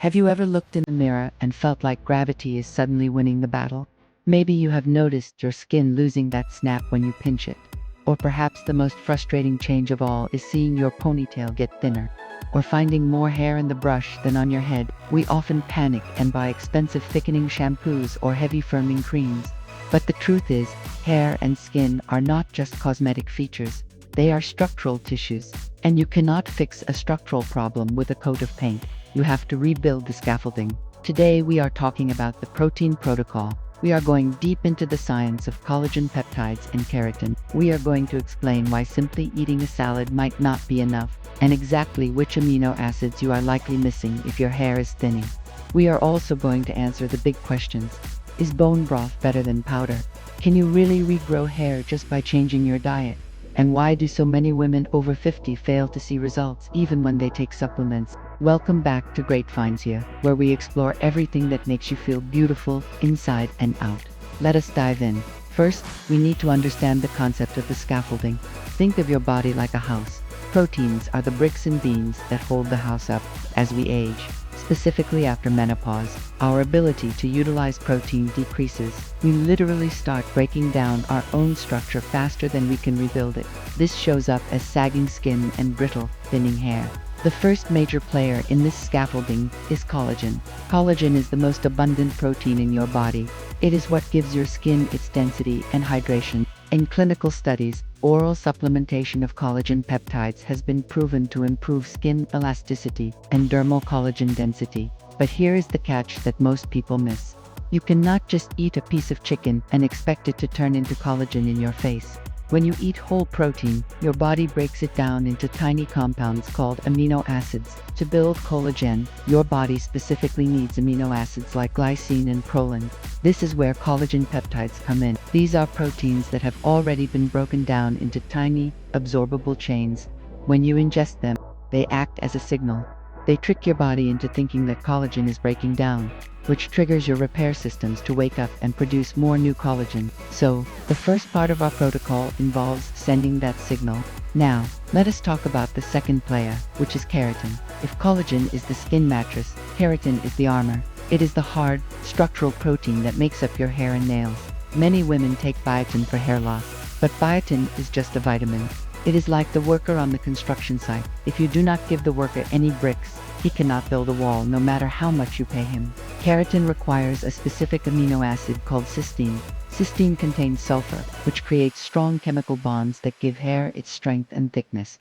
Have you ever looked in the mirror and felt like gravity is suddenly winning the battle? Maybe you have noticed your skin losing that snap when you pinch it. Or perhaps the most frustrating change of all is seeing your ponytail get thinner. Or finding more hair in the brush than on your head. We often panic and buy expensive thickening shampoos or heavy firming creams. But the truth is, hair and skin are not just cosmetic features. They are structural tissues. And you cannot fix a structural problem with a coat of paint. You have to rebuild the scaffolding. Today we are talking about the protein protocol. We are going deep into the science of collagen peptides and keratin. We are going to explain why simply eating a salad might not be enough, and exactly which amino acids you are likely missing if your hair is thinning. We are also going to answer the big questions. Is bone broth better than powder? Can you really regrow hair just by changing your diet? And why do so many women over 50 fail to see results even when they take supplements? Welcome back to GreatFindsHere, where we explore everything that makes you feel beautiful inside and out. Let us dive in. First, we need to understand the concept of the scaffolding. Think of your body like a house. Proteins are the bricks and beams that hold the house up. As we age, specifically after menopause, our ability to utilize protein decreases. We literally start breaking down our own structure faster than we can rebuild it. This shows up as sagging skin and brittle, thinning hair. The first major player in this scaffolding is collagen. Collagen is the most abundant protein in your body. It is what gives your skin its density and hydration. In clinical studies, oral supplementation of collagen peptides has been proven to improve skin elasticity and dermal collagen density. But here is the catch that most people miss. You cannot just eat a piece of chicken and expect it to turn into collagen in your face. When you eat whole protein, your body breaks it down into tiny compounds called amino acids. To build collagen, your body specifically needs amino acids like glycine and proline. This is where collagen peptides come in. These are proteins that have already been broken down into tiny, absorbable chains. When you ingest them, they act as a signal. They trick your body into thinking that collagen is breaking down, which triggers your repair systems to wake up and produce more new collagen. So, the first part of our protocol involves sending that signal. Now, let us talk about the second player, which is keratin. If collagen is the skin mattress, keratin is the armor. It is the hard, structural protein that makes up your hair and nails. Many women take biotin for hair loss, but biotin is just a vitamin. It is like the worker on the construction site. If you do not give the worker any bricks, he cannot build a wall no matter how much you pay him. Keratin requires a specific amino acid called cysteine. Cysteine contains sulfur, which creates strong chemical bonds that give hair its strength and thickness.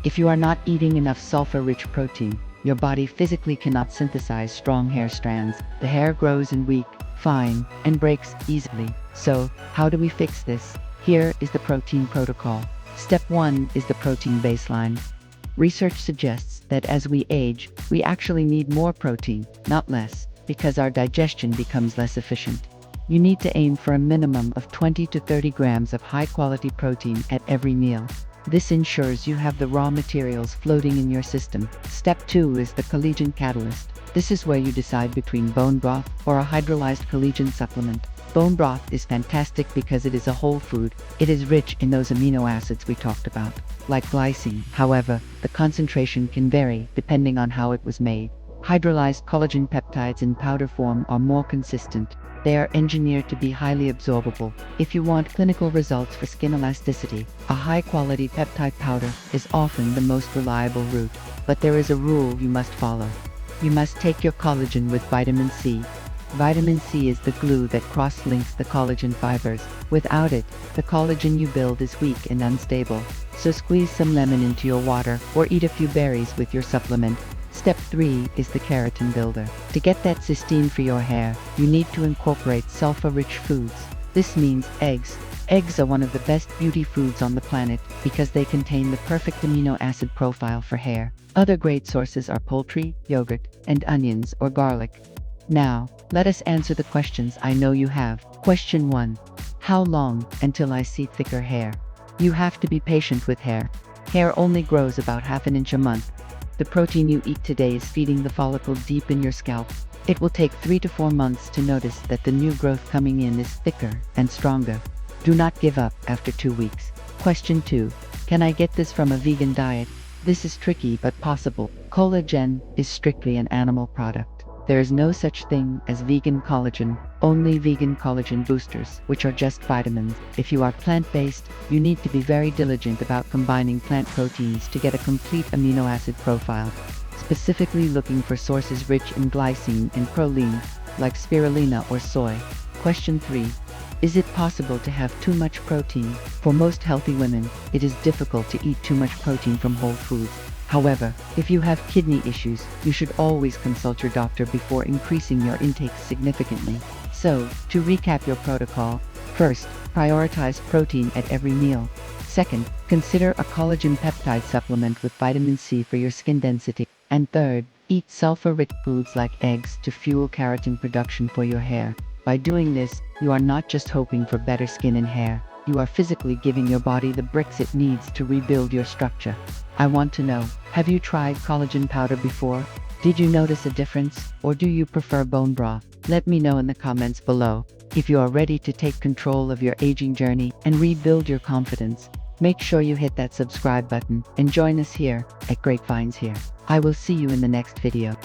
If you are not eating enough sulfur-rich protein, your body physically cannot synthesize strong hair strands. The hair grows in weak, fine, and breaks easily. So, how do we fix this? Here is the protein protocol. Step 1 is the protein baseline. Research suggests that as we age, we actually need more protein, not less, because our digestion becomes less efficient. You need to aim for a minimum of 20 to 30 grams of high-quality protein at every meal. This ensures you have the raw materials floating in your system. Step 2 is the collagen catalyst. This is where you decide between bone broth or a hydrolyzed collagen supplement. Bone broth is fantastic because it is a whole food. It is rich in those amino acids we talked about, like glycine. However, the concentration can vary depending on how it was made. Hydrolyzed collagen peptides in powder form are more consistent. They are engineered to be highly absorbable. If you want clinical results for skin elasticity, a high-quality peptide powder is often the most reliable route. But there is a rule you must follow. You must take your collagen with vitamin C. Vitamin C is the glue that cross-links the collagen fibers. Without it, the collagen you build is weak and unstable. So squeeze some lemon into your water or eat a few berries with your supplement. Step 3 is the keratin builder. To get that cysteine for your hair, you need to incorporate sulfur-rich foods. This means eggs. Eggs are one of the best beauty foods on the planet because they contain the perfect amino acid profile for hair. Other great sources are poultry, yogurt, and onions or garlic. Now, let us answer the questions I know you have. Question 1. How long until I see thicker hair? You have to be patient with hair. Hair only grows about half an inch a month. The protein you eat today is feeding the follicle deep in your scalp. It will take 3 to 4 months to notice that the new growth coming in is thicker and stronger. Do not give up after 2 weeks. Question 2. Can I get this from a vegan diet? This is tricky but possible. Collagen is strictly an animal product. There is no such thing as vegan collagen, only vegan collagen boosters, which are just vitamins. If you are plant-based, you need to be very diligent about combining plant proteins to get a complete amino acid profile, specifically looking for sources rich in glycine and proline, like spirulina or soy. Question 3. Is it possible to have too much protein? For most healthy women, it is difficult to eat too much protein from whole foods. However, if you have kidney issues, you should always consult your doctor before increasing your intake significantly. So, to recap your protocol, first, prioritize protein at every meal. Second, consider a collagen peptide supplement with vitamin C for your skin density. And third, eat sulfur-rich foods like eggs to fuel keratin production for your hair. By doing this, you are not just hoping for better skin and hair, you are physically giving your body the bricks it needs to rebuild your structure. I want to know, have you tried collagen powder before? Did you notice a difference, or do you prefer bone broth? Let me know in the comments below. If you are ready to take control of your aging journey and rebuild your confidence, make sure you hit that subscribe button and join us here at GreatFindsHere. I will see you in the next video.